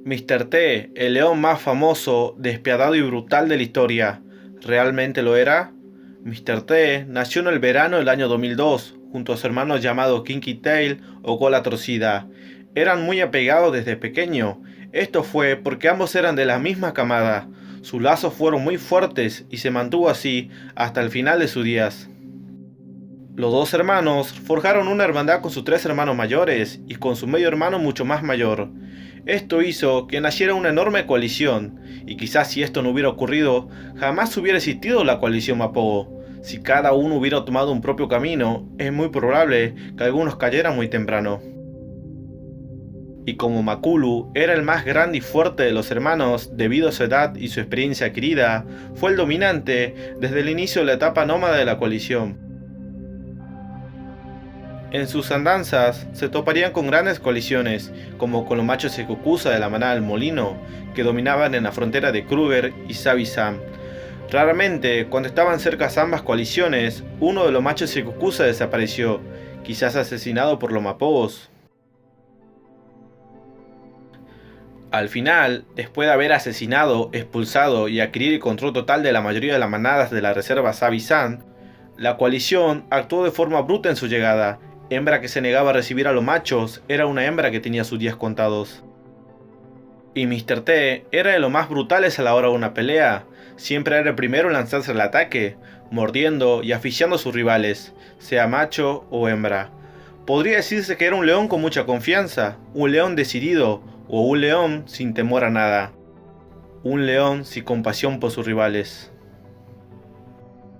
Mr. T, el león más famoso, despiadado y brutal de la historia, ¿realmente lo era? Mr. T nació en el verano del año 2002, junto a su hermano llamado Kinky Tail o Cola Torcida. Eran muy apegados desde pequeño. Esto fue porque ambos eran de la misma camada. Sus lazos fueron muy fuertes y se mantuvo así hasta el final de sus días. Los dos hermanos forjaron una hermandad con sus tres hermanos mayores y con su medio hermano mucho más mayor. Esto hizo que naciera una enorme coalición, y quizás si esto no hubiera ocurrido, jamás hubiera existido la coalición Mapogo. Si cada uno hubiera tomado un propio camino, es muy probable que algunos cayeran muy temprano. Y como Makulu era el más grande y fuerte de los hermanos debido a su edad y su experiencia adquirida, fue el dominante desde el inicio de la etapa nómada de la coalición. En sus andanzas se toparían con grandes colisiones, como con los machos Sekukusa de la manada del Molino, que dominaban en la frontera de Kruger y Sabi-Sam. Raramente, cuando estaban cerca ambas coaliciones, uno de los machos Sekukusa desapareció, quizás asesinado por los Mapogos. Al final, después de haber asesinado, expulsado y adquirir el control total de la mayoría de las manadas de la reserva Sabi-Sam, la coalición actuó de forma bruta en su llegada. Hembra que se negaba a recibir a los machos era una hembra que tenía sus días contados. Y Mr. T era de los más brutales a la hora de una pelea. Siempre era el primero en lanzarse al ataque, mordiendo y asfixiando a sus rivales, sea macho o hembra. Podría decirse que era un león con mucha confianza, un león decidido o un león sin temor a nada. Un león sin compasión por sus rivales.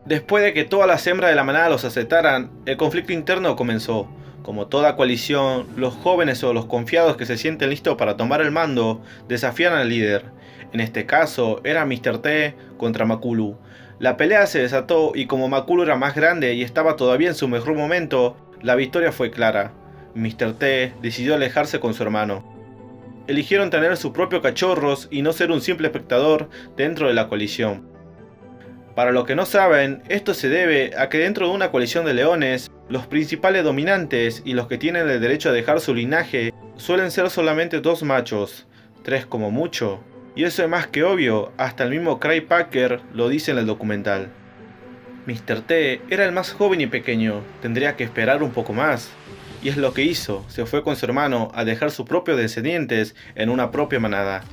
Después de que todas las hembras de la manada los aceptaran, el conflicto interno comenzó. Como toda coalición, los jóvenes o los confiados que se sienten listos para tomar el mando desafían al líder. En este caso, era Mr. T contra Makulu. La pelea se desató y como Makulu era más grande y estaba todavía en su mejor momento, la victoria fue clara. Mr. T decidió alejarse con su hermano. Eligieron tener sus propios cachorros y no ser un simple espectador dentro de la coalición. Para los que no saben, esto se debe a que dentro de una coalición de leones, los principales dominantes y los que tienen el derecho a dejar su linaje suelen ser solamente dos machos, tres como mucho, y eso es más que obvio, hasta el mismo Cray Packer lo dice en el documental. Mr. T era el más joven y pequeño, tendría que esperar un poco más, y es lo que hizo, se fue con su hermano a dejar sus propios descendientes en una propia manada,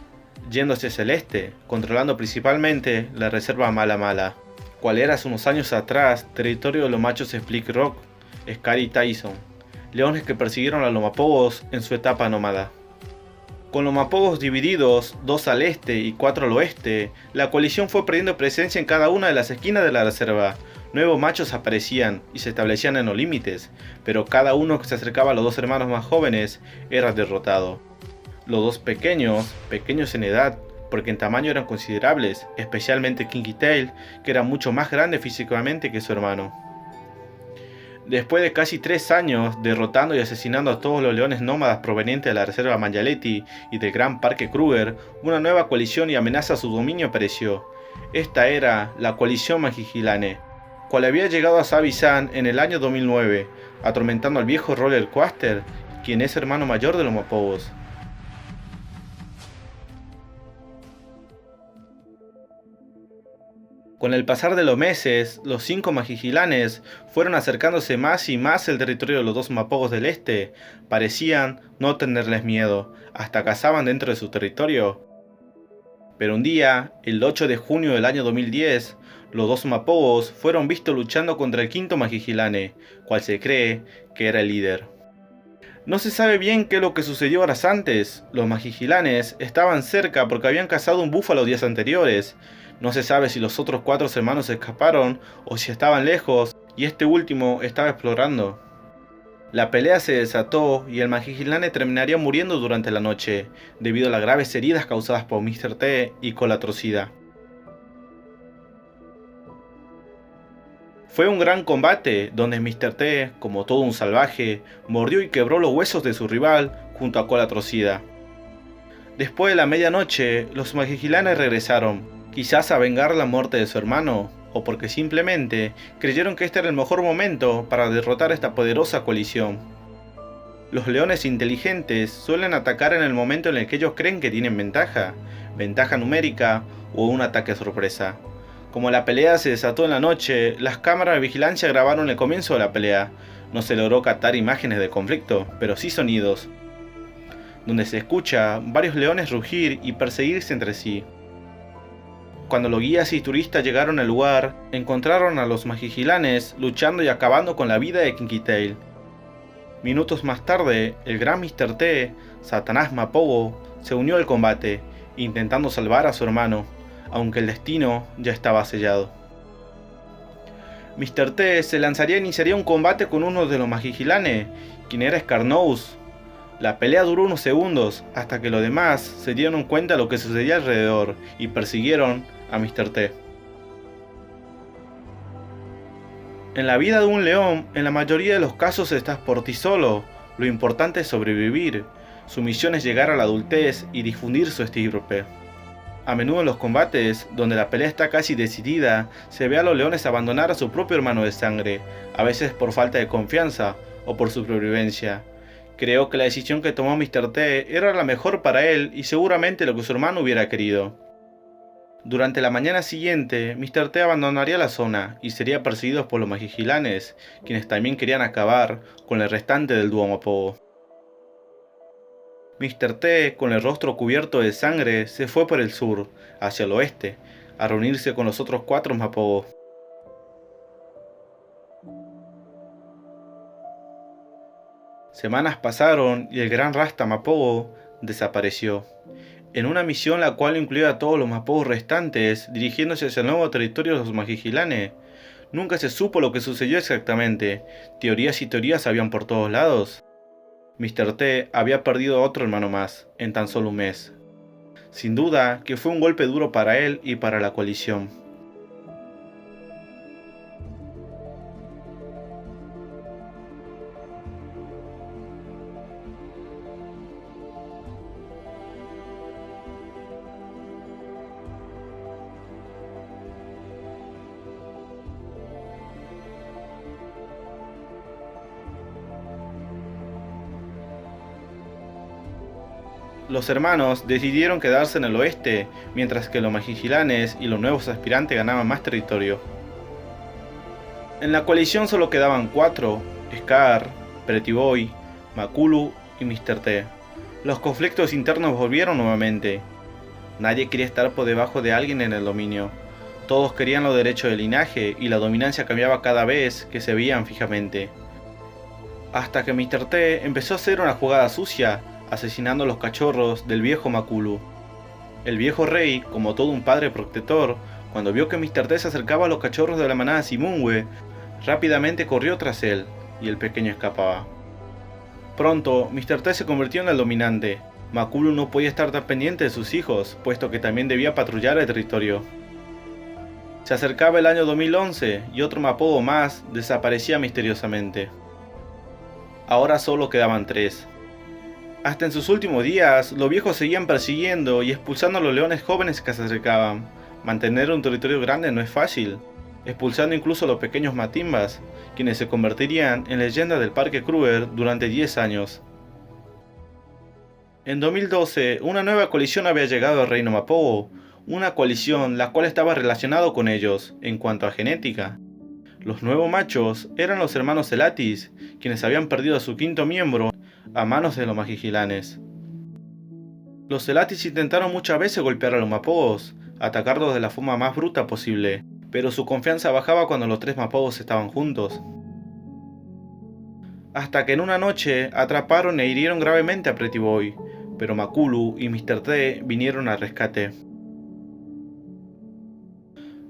yendo hacia el este, controlando principalmente la reserva Mala Mala, cual era hace unos años atrás territorio de los machos Split Rock, Scar y Tyson, leones que persiguieron a los Mapogos en su etapa nómada. Con los Mapogos divididos, 2 al este y 4 al oeste, la coalición fue perdiendo presencia en cada una de las esquinas de la reserva. Nuevos machos aparecían y se establecían en los límites, pero cada uno que se acercaba a los dos hermanos más jóvenes era derrotado. Los dos pequeños en edad, porque en tamaño eran considerables, especialmente Kinky Tail, que era mucho más grande físicamente que su hermano. Después de casi 3 años derrotando y asesinando a todos los leones nómadas provenientes de la reserva Manjaletti y del Gran Parque Kruger, una nueva coalición y amenaza a su dominio apareció. Esta era la coalición Magigilane, cual había llegado a Sabi-Sam en el año 2009, atormentando al viejo Roller Coaster, quien es hermano mayor de los Mapogos. Con el pasar de los meses, los 5 Magigilanes fueron acercándose más y más al territorio de los dos Mapogos del este. Parecían no tenerles miedo, hasta cazaban dentro de su territorio. Pero un día, el 8 de junio del año 2010, los dos Mapogos fueron vistos luchando contra el quinto Magigilane, cual se cree que era el líder. No se sabe bien qué es lo que sucedió horas antes. Los Magigilanes estaban cerca porque habían cazado un búfalo días anteriores. No se sabe si los otros 4 hermanos escaparon o si estaban lejos y este último estaba explorando. La pelea se desató y el Magigilane terminaría muriendo durante la noche, debido a las graves heridas causadas por Mr. T y Cola Torcida. Fue un gran combate donde Mr. T, como todo un salvaje, mordió y quebró los huesos de su rival junto a Cola Torcida. Después de la medianoche, los Magigilanes regresaron, quizás a vengar la muerte de su hermano, o porque simplemente creyeron que este era el mejor momento para derrotar a esta poderosa coalición. Los leones inteligentes suelen atacar en el momento en el que ellos creen que tienen ventaja numérica o un ataque sorpresa. Como la pelea se desató en la noche, las cámaras de vigilancia grabaron el comienzo de la pelea. No se logró captar imágenes de conflicto, pero sí sonidos, donde se escucha varios leones rugir y perseguirse entre sí. Cuando los guías y turistas llegaron al lugar, encontraron a los Magigilanes luchando y acabando con la vida de Kinky Tail. Minutos más tarde, el gran Mr. T, Satanás Mapogo, se unió al combate, intentando salvar a su hermano, aunque el destino ya estaba sellado. Mr. T se lanzaría e iniciaría un combate con uno de los Magigilanes, quien era Scarnous. La pelea duró unos segundos, hasta que los demás se dieron cuenta de lo que sucedía alrededor y persiguieron a Mr. T. En la vida de un león, en la mayoría de los casos estás por ti solo. Lo importante es sobrevivir. Su misión es llegar a la adultez y difundir su estirpe. A menudo en los combates, donde la pelea está casi decidida, se ve a los leones abandonar a su propio hermano de sangre, a veces por falta de confianza o por supervivencia. Creo que la decisión que tomó Mr. T era la mejor para él y seguramente lo que su hermano hubiera querido. Durante la mañana siguiente, Mr. T abandonaría la zona y sería perseguido por los Magigilanes, quienes también querían acabar con el restante del dúo Mapogo. Mr. T, con el rostro cubierto de sangre, se fue por el sur, hacia el oeste, a reunirse con los otros 4 Mapogo. Semanas pasaron y el gran Rasta Mapogo desapareció. En una misión la cual incluía a todos los Mapogos restantes, dirigiéndose hacia el nuevo territorio de los Magigilanes, nunca se supo lo que sucedió exactamente. Teorías y teorías habían por todos lados. Mr. T había perdido a otro hermano más, en tan solo un mes. Sin duda que fue un golpe duro para él y para la coalición. Los hermanos decidieron quedarse en el oeste, mientras que los Magigilanes y los nuevos aspirantes ganaban más territorio. En la coalición solo quedaban 4, Scar, Pretty Boy, Makulu y Mr. T. Los conflictos internos volvieron nuevamente. Nadie quería estar por debajo de alguien en el dominio. Todos querían los derechos de linaje y la dominancia cambiaba cada vez que se veían fijamente. Hasta que Mr. T empezó a hacer una jugada sucia, asesinando a los cachorros del viejo Makulu. El viejo rey, como todo un padre protector, cuando vio que Mr. T se acercaba a los cachorros de la manada Simunwe, rápidamente corrió tras él, y el pequeño escapaba. Pronto, Mr. T se convirtió en el dominante. Makulu no podía estar tan pendiente de sus hijos, puesto que también debía patrullar el territorio. Se acercaba el año 2011, y otro Mapogo más desaparecía misteriosamente. Ahora solo quedaban 3. Hasta en sus últimos días, los viejos seguían persiguiendo y expulsando a los leones jóvenes que se acercaban. Mantener un territorio grande no es fácil, expulsando incluso a los pequeños Matimbas, quienes se convertirían en leyendas del Parque Kruger durante 10 años. En 2012, una nueva coalición había llegado al Reino Mapogo, una coalición la cual estaba relacionada con ellos en cuanto a genética. Los nuevos machos eran los hermanos Celatis, quienes habían perdido a su 5º miembro a manos de los Magigilanes. Los Celatis intentaron muchas veces golpear a los Mapogos, atacarlos de la forma más bruta posible, pero su confianza bajaba cuando los 3 Mapogos estaban juntos. Hasta que en una noche atraparon e hirieron gravemente a Pretty Boy, pero Makulu y Mr. T vinieron al rescate.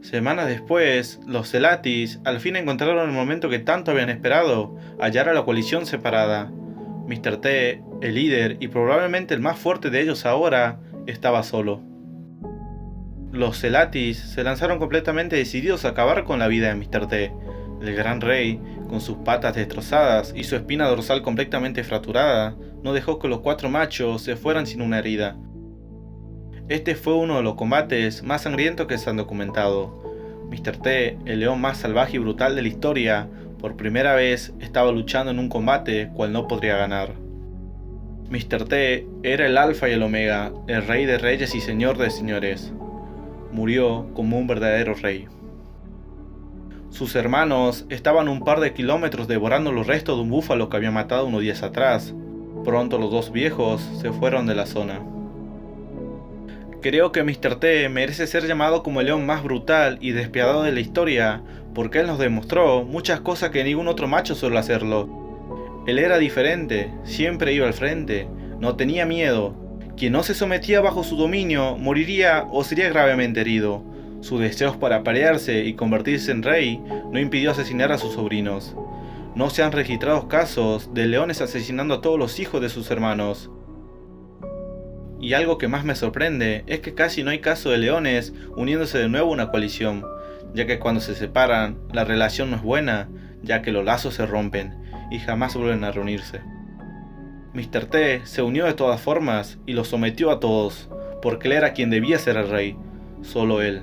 Semanas después, los Celatis al fin encontraron el momento que tanto habían esperado, hallar a la coalición separada. Mr. T, el líder y probablemente el más fuerte de ellos ahora, estaba solo. Los Celatis se lanzaron completamente decididos a acabar con la vida de Mr. T. El gran rey, con sus patas destrozadas y su espina dorsal completamente fracturada, no dejó que los 4 machos se fueran sin una herida. Este fue uno de los combates más sangrientos que se han documentado. Mr. T, el león más salvaje y brutal de la historia, por primera vez estaba luchando en un combate cual no podría ganar. Mr. T era el alfa y el omega, el rey de reyes y señor de señores. Murió como un verdadero rey. Sus hermanos estaban un par de kilómetros devorando los restos de un búfalo que había matado unos días atrás. Pronto los dos viejos se fueron de la zona. Creo que Mr. T merece ser llamado como el león más brutal y despiadado de la historia, porque él nos demostró muchas cosas que ningún otro macho suele hacerlo. Él era diferente, siempre iba al frente, no tenía miedo. Quien no se sometía bajo su dominio moriría o sería gravemente herido. Sus deseos para aparearse y convertirse en rey no impidió asesinar a sus sobrinos. No se han registrado casos de leones asesinando a todos los hijos de sus hermanos. Y algo que más me sorprende es que casi no hay caso de leones uniéndose de nuevo a una coalición, ya que cuando se separan, la relación no es buena, ya que los lazos se rompen y jamás vuelven a reunirse. Mr. T se unió de todas formas y los sometió a todos, porque él era quien debía ser el rey, solo él.